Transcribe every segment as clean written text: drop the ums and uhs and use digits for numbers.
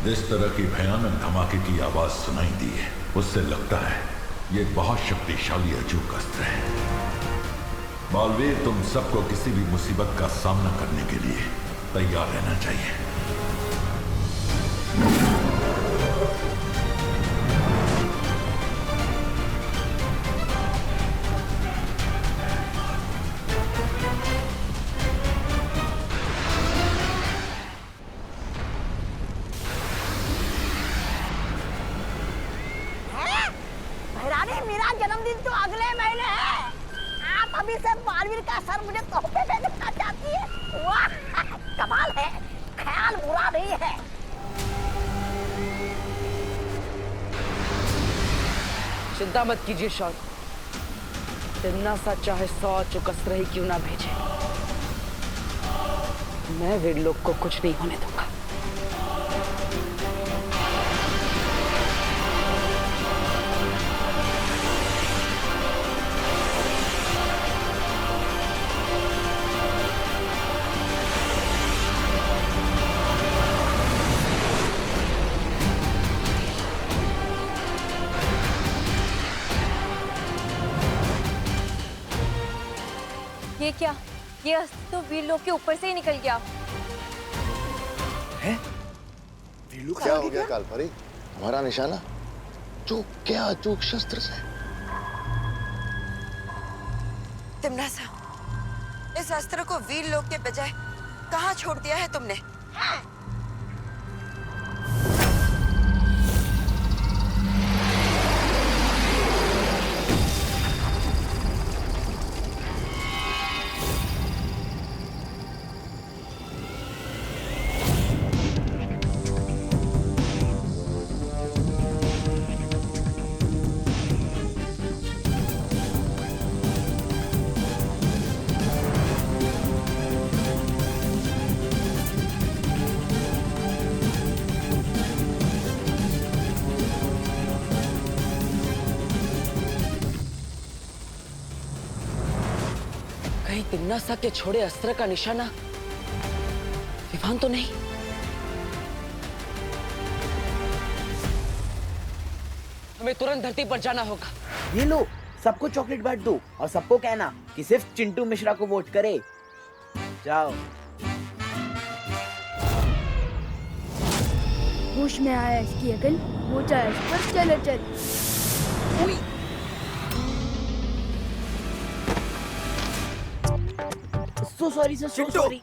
इस तरह की भयानक धमाके की आवाज सुनाई दी है, उससे लगता है ये बहुत शक्तिशाली अचूक अस्त्र है। बालवीर, तुम सबको किसी भी मुसीबत का सामना करने के लिए तैयार रहना चाहिए। मेरा जन्मदिन तो अगले महीने है। आप अभी से बालवीर का सर मुझे तोहफे में देना चाहती है। वाह, कमाल है, ख्याल बुरा नहीं है। चिंता मत कीजिए शॉन, इतना सा चाहे 100 चुकस्त्र ही क्यों ना भेजे, मैं वीर लोग को कुछ नहीं होने दूंगा। ये क्या? ये अस्त्र तो वीर लोग के ऊपर से ही निकल गया है? क्या हो गया कालपरी? हमारा निशाना चूक क्या? चूक शस्त्र से। तिम्नासा, इस अस्त्र को वीर लोग के बजाय कहाँ छोड़ दिया है तुमने? कहीं तिम्नासा के छोड़े अस्त्र का निशाना विवान तो नहीं? हमें तुरंत धरती पर जाना होगा। ये लो, सबको चॉकलेट बांट दो और सबको कहना कि सिर्फ चिंटू मिश्रा को वोट करे। जाओ। होश में आया इसकी अकल, वो चाहे इस पर चले चल। सो sorry sir, so sorry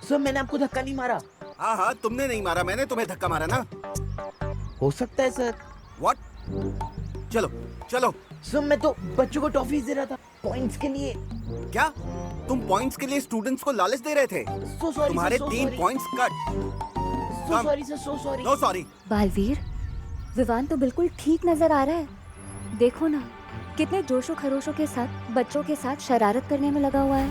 sir, मैंने आपको धक्का नहीं मारा। हाँ हाँ, तुमने नहीं मारा, मैंने तुम्हें धक्का मारा ना। हो सकता है सर। व्हाट? चलो चलो। सर मैं तो बच्चों को टॉफीज दे रहा था पॉइंट्स के लिए। क्या तुम पॉइंट्स के लिए स्टूडेंट्स को लालच दे रहे थे? सो सॉरी, तुम्हारे so 3 points cut. So sorry sir, so sorry. No sorry. Baalveer, Vivaan तो बिल्कुल ठीक नजर आ रहा है। देखो ना, कितने जोशो खरोशों के साथ बच्चों के साथ शरारत करने में लगा हुआ है।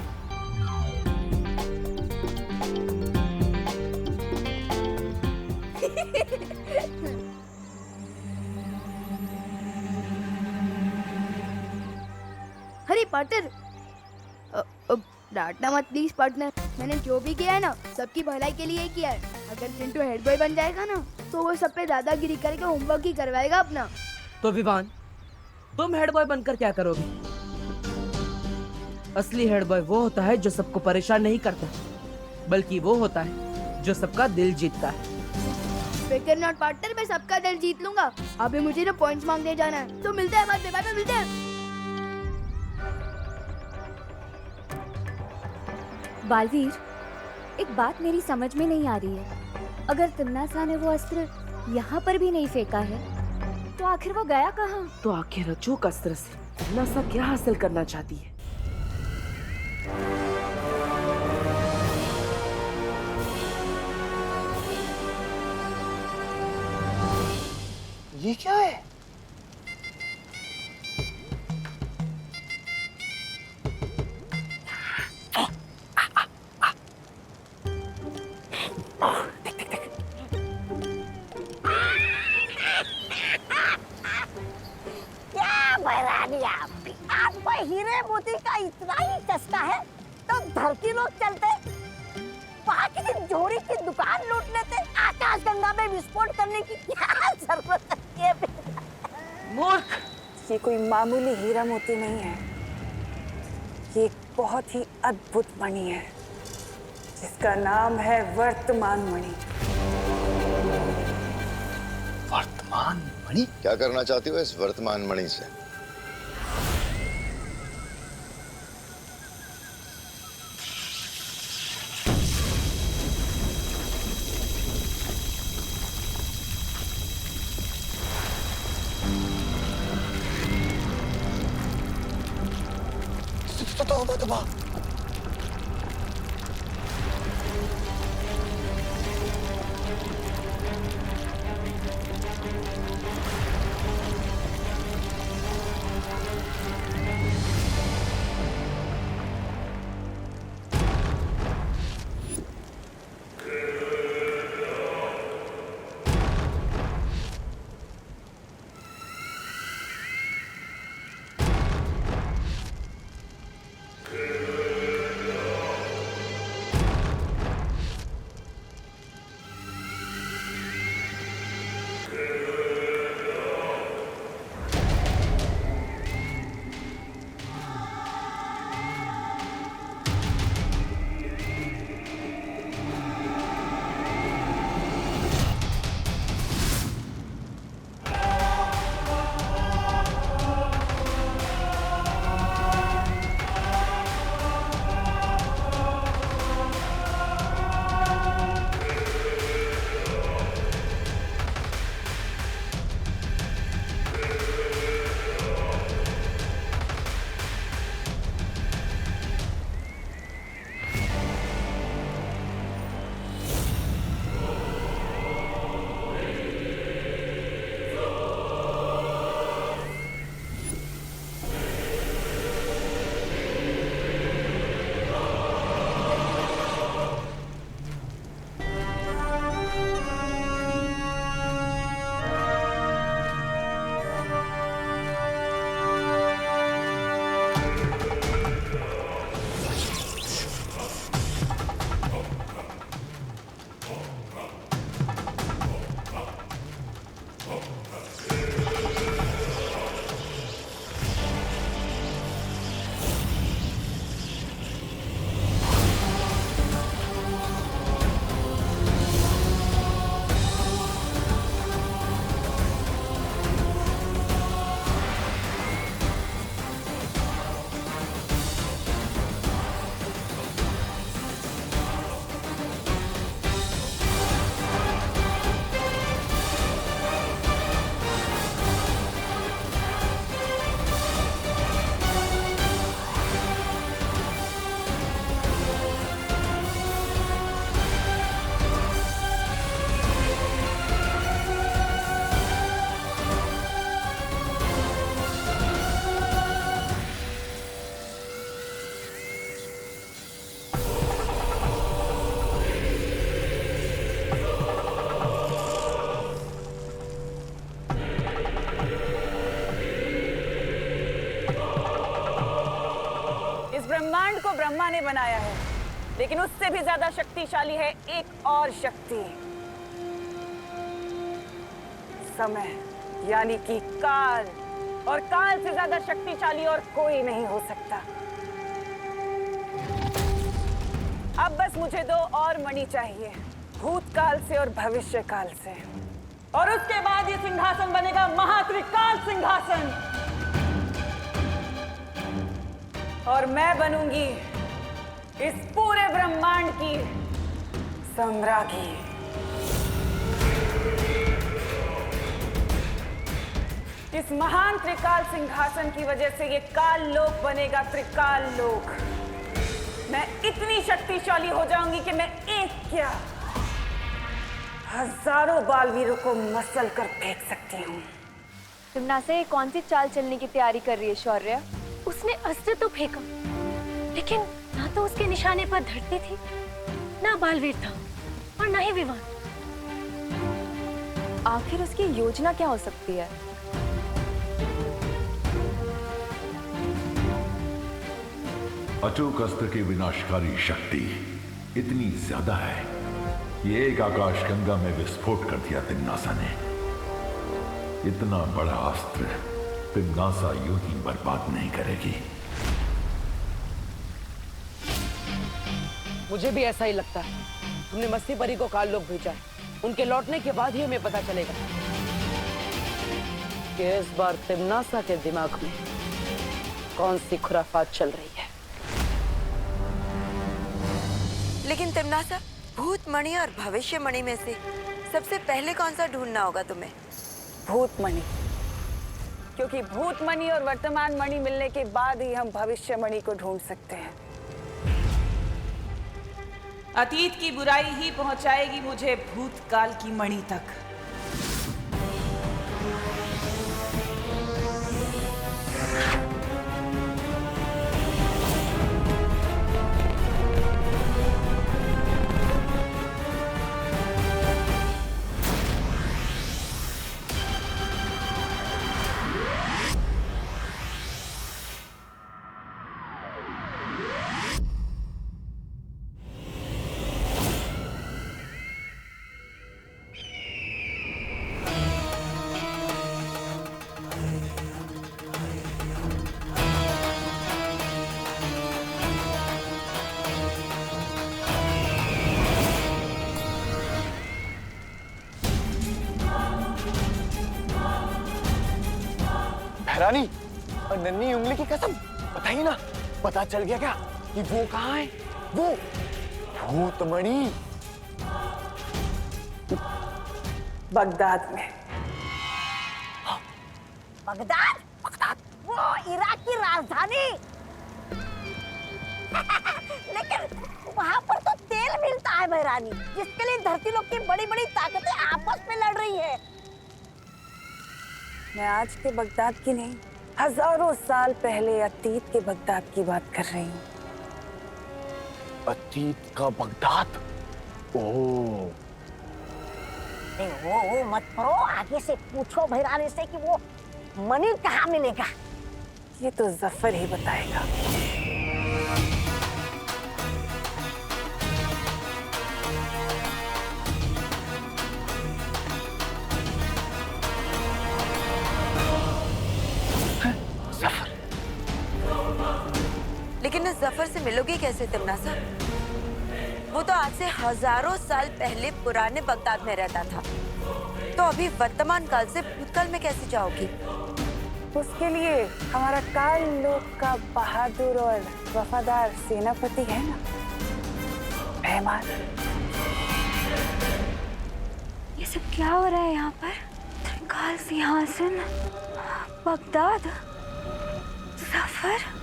अरे पार्टनर, डांटना मत प्लीज पार्टनर। मैंने जो भी किया है ना, सबकी भलाई के लिए ही किया है। अगर चिंटू हेड बॉय बन जाएगा ना, तो वो सब पे दादागिरी करके होमवर्क ही करवाएगा अपना। तो विवान, तुम हेड बॉय बनकर क्या करोगे? असली हेड बॉय वो होता है जो सबको परेशान नहीं करता, बल्कि वो होता है जो सबका दिल जीतता है। फिकर नॉट पार्टनर, मैं सबका दिल जीत लूंगा। अभी मुझे ना पॉइंट्स मांगने जाना है, तो मिलते हैं बाद में, बाद में मिलते हैं। बालवीर, एक बात मेरी समझ में नहीं आ रही है। अगर तिम्नासा ने वो अस्त्र यहाँ पर भी नहीं फेंका है, तो आखिर वो गया कहाँ? तो आखिर अचूक अस्त्र से तिम्नासा क्या हासिल करना चाहती है? ये क्या है? आपको हीरे मोती का इतना ही चस्का है तो धरती लोग चलते। वहाँ किसी जोड़ी की दुकान लूट लेते। आकाश गंगा में विस्फोट करने की क्या जरूरत है? मूर्ख, ये कोई मामूली हीरा मोती नहीं है। ये एक बहुत ही अद्भुत मणि है जिसका नाम है वर्तमान मणि। वर्तमान मणि? क्या करना चाहती हो इस वर्तमान मणि से? तो ब्रह्मांड को ब्रह्मा ने बनाया है, लेकिन उससे भी ज्यादा शक्तिशाली है एक और शक्ति, समय, यानी कि काल। और काल से ज्यादा शक्तिशाली और कोई नहीं हो सकता। अब बस मुझे 2 और मणि चाहिए, भूतकाल से और भविष्य काल से, और उसके बाद ये सिंहासन बनेगा महात्रिकाल सिंहासन, और मैं बनूंगी इस पूरे ब्रह्मांड की सम्राज्ञी। इस महान त्रिकाल सिंहासन की वजह से ये काल लोक बनेगा त्रिकाल लोक। मैं इतनी शक्तिशाली हो जाऊंगी कि मैं एक क्या हजारों बालवीरों को मसल कर फेंक सकती हूँ। तिम्नासा कौन सी चाल चलने की तैयारी कर रही है शौर्य? उसने अस्त्र तो फेंका, लेकिन ना तो उसके निशाने पर धरती थी, ना बालवीर था, और ना ही विमान। आखिर उसकी योजना क्या हो सकती है? अचूक अस्त्र की विनाशकारी शक्ति इतनी ज्यादा है कि एक आकाशगंगा में विस्फोट कर दिया तिम्नासा ने। इतना बड़ा अस्त्र तिम्नासा यूं ही बर्बाद नहीं करेगी। मुझे भी ऐसा ही लगता है। हमने मस्ती परी को काल लोक भेजा है। उनके लौटने के बाद ही हमें पता चलेगा कि इस बार तिम्नासा के दिमाग में कौन सी खुराफात चल रही है। लेकिन तिम्नासा, भूत मणि और भविष्य मणि में से सबसे पहले कौन सा ढूंढना होगा तुम्हें? भूत मणि, क्योंकि भूत मणि और वर्तमान मणि मिलने के बाद ही हम भविष्य मणि को ढूंढ सकते हैं। अतीत की बुराई ही पहुंचाएगी मुझे भूतकाल की मणि तक। रानी और नन्ही उंगली की कसम, बताइए ना, पता चल गया क्या कि वो कहाँ है? वो भूतमणि बगदाद में। बगदाद? वो इराक की राजधानी। लेकिन वहाँ पर तो तेल मिलता है बहरानी, जिसके लिए धरती लोग की बड़ी बड़ी ताकतें आपस में लड़ रही है। मैं आज के बगदाद की नहीं, हजारों साल पहले अतीत के बगदाद की बात कर रही हूँ। अतीत का बगदाद? ओह, वो मत करो, आगे से पूछो भैरानी से कि वो मणि कहाँ मिलेगा। ये तो जफर ही बताएगा। लेकिन इस जफर से मिलोगी कैसे तिम्नासा? वो तो आज से हजारों साल पहले पुराने बगदाद में रहता था, तो अभी वर्तमान काल से भूतकाल में कैसे जाओगी? उसके लिए हमारा काल लोक का बहादुर और वफादार सेनापति है ना, रहमान। ये सब क्या हो रहा है यहाँ पर? त्रिकाल सिंहासन, बगदाद, सफर।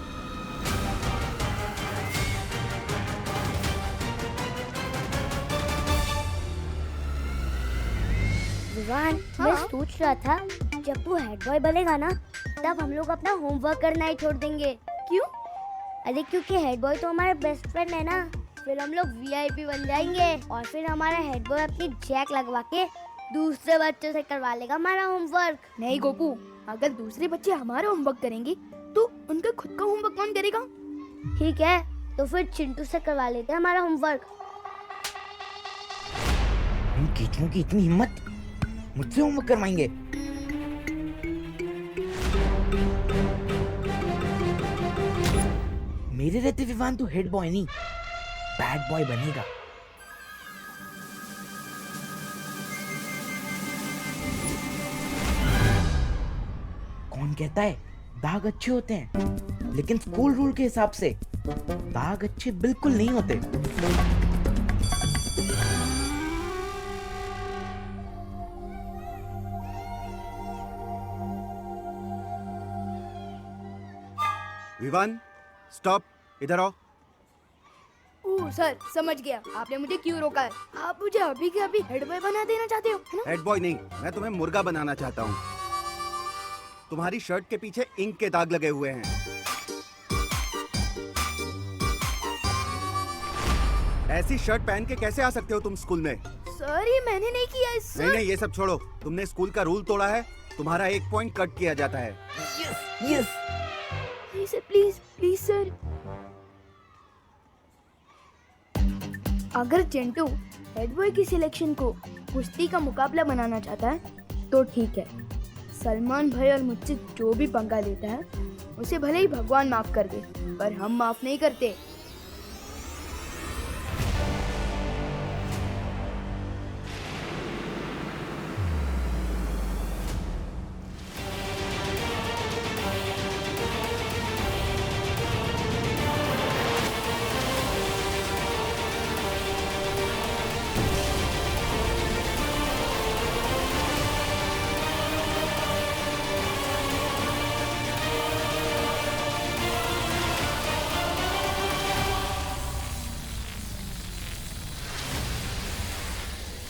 विवान, मैं सोच रहा था जब तू हेड बॉय बनेगा ना, तब हम लोग अपना होमवर्क करना ही छोड़ देंगे। क्यों? अरे क्योंकि हेड बॉय तो हमारे बेस्ट फ्रेंड है ना, फिर हम लोग वीआईपी बन जाएंगे और फिर हमारा हेड बॉय अपनी जैक लगवा के दूसरे बच्चों से करवा लेगा हमारा होमवर्क। नहीं गोपू, अगर दूसरे बच्चे हमारा होमवर्क करेंगे तो उनका खुद का होमवर्क कौन करेगा? ठीक है, तो फिर चिंटू से करवा लेते हैं हमारा होमवर्क। उन कीचड़ों की इतनी हिम्मत, मुझसे होमवर्क करवाएंगे? मेरे रहते विवान तो हेड बॉय नहीं, बैड बॉय बनेगा। कौन कहता है दाग अच्छे होते हैं, लेकिन स्कूल रूल के हिसाब से दाग अच्छे बिल्कुल नहीं होते। विवान, स्टॉप, इधर आओ। ओह सर, समझ गया आपने मुझे क्यों रोका है। आप मुझे अभी के अभी हेड बॉय बना देना चाहते हो, है ना? हेड बॉय नहीं, मैं तुम्हें मुर्गा बनाना चाहता हूँ। तुम्हारी शर्ट के पीछे इंक के दाग लगे हुए हैं। ऐसी शर्ट पहन के कैसे आ सकते हो तुम स्कूल में? सर, ये मैंने नहीं किया है सर। नहीं, ये सब छोड़ो। तुमने स्कूल का रूल तोड़ा है, तुम्हारा 1 पॉइंट कट किया जाता है। Yes. Sir please please sir. अगर चिंटू हेड बॉय की सिलेक्शन को कुश्ती का मुकाबला बनाना चाहता है तो ठीक है। सलमान भाई और मुझसे जो भी पंगा लेता है उसे भले ही भगवान माफ कर दे, पर हम माफ नहीं करते।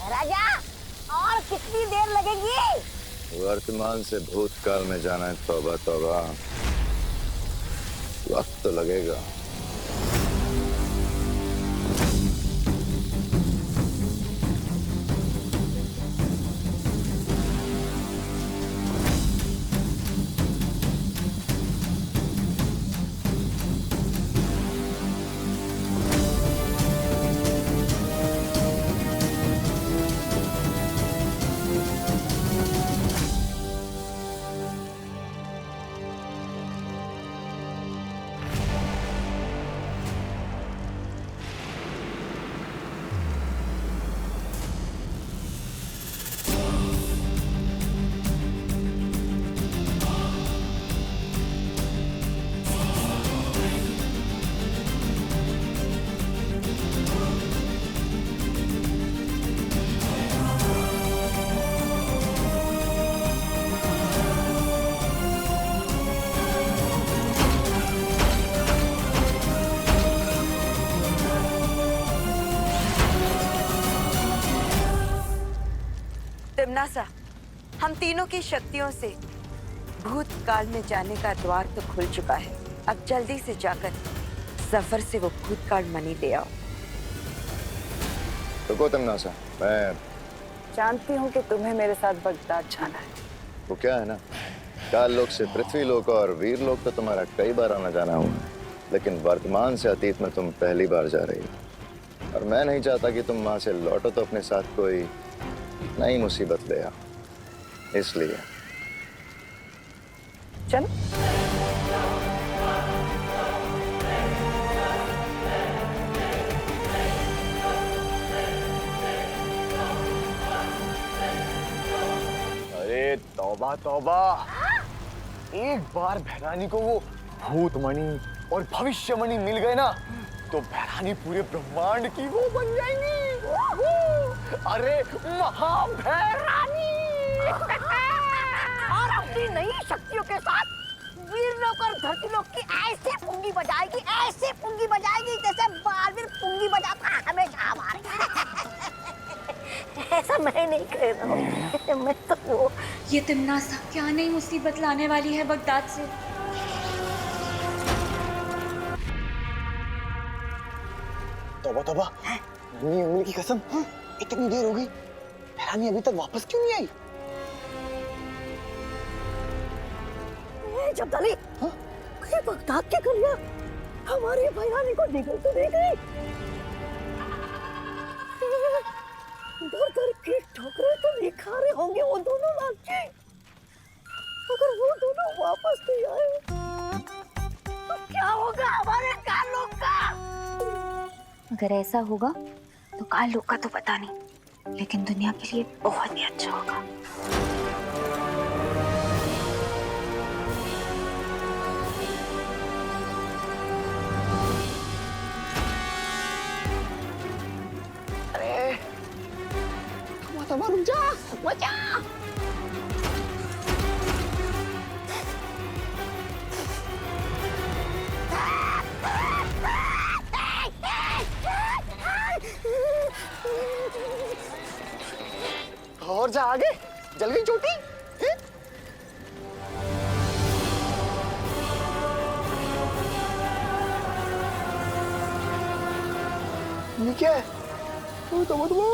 राजा, और कितनी देर लगेगी? वर्तमान से भूतकाल में जाना है, तौबा तौबा, वक्त तो लगेगा। तिम्नासा, हम तीनों की शक्तियों से भूतकाल में जाने का द्वार तो खुल चुका है। अब जल्दी से जाकर जफर से वो भूतकाल मणि ले आओ। रुको तिम्नासा, मैं जानती हूँ कि तुम्हें मेरे साथ बगदाद जाना है। वो क्या है ना, काल लोक से पृथ्वी लोक और वीर लोक तो तुम्हारा कई बार आना जाना हुआ है, लेकिन वर्तमान से अतीत में तुम पहली बार जा रही हो। और मैं नहीं चाहता कि तुम वहां से लौटो तो अपने साथ कोई नई मुसीबत ले आओ, इसलिए चलो। अरे तौबा तौबा, एक बार भैरानी को वो भूतमणि और भविष्यमणि मिल गए ना तो भैरानी पूरे ब्रह्मांड की वो बन जाएंगी। अरे महाभैरानी। और अपनी नई शक्तियों के साथ वीरलोक और धरतीलोक की ऐसे पुंगी बजाएगी, ऐसे पुंगी बजाएगी जैसे बालवीर पुंगी बजाता है हमेशा हमारे। ऐसा मैं नहीं कह रहा हूँ, मैं तो वो। ये तिम्नासा क्या नई मुसीबत लाने वाली है बगदाद से? तौबा तौबा, नन्ही उंगली की कसम, इतनी देर हो गई, भैरानी अभी तक वापस क्यों नहीं आई? जब्दाली, ये बगदाद की गलियां हमारी भैरानी को निकल तो नहीं गई? दर दर की ठोकरें तो नहीं खा रहे होंगे वो दोनों लालची। अगर वो दोनों वापस नहीं आए तो क्या होगा हमारे काल लोक का? अगर ऐसा होगा तो काल लोक का तो पता नहीं, लेकिन दुनिया के लिए बहुत ही अच्छा होगा। तौबा रुक जा, बचा। और जा आगे, जल गई चोटी। ये क्या है? तौबा तौबा।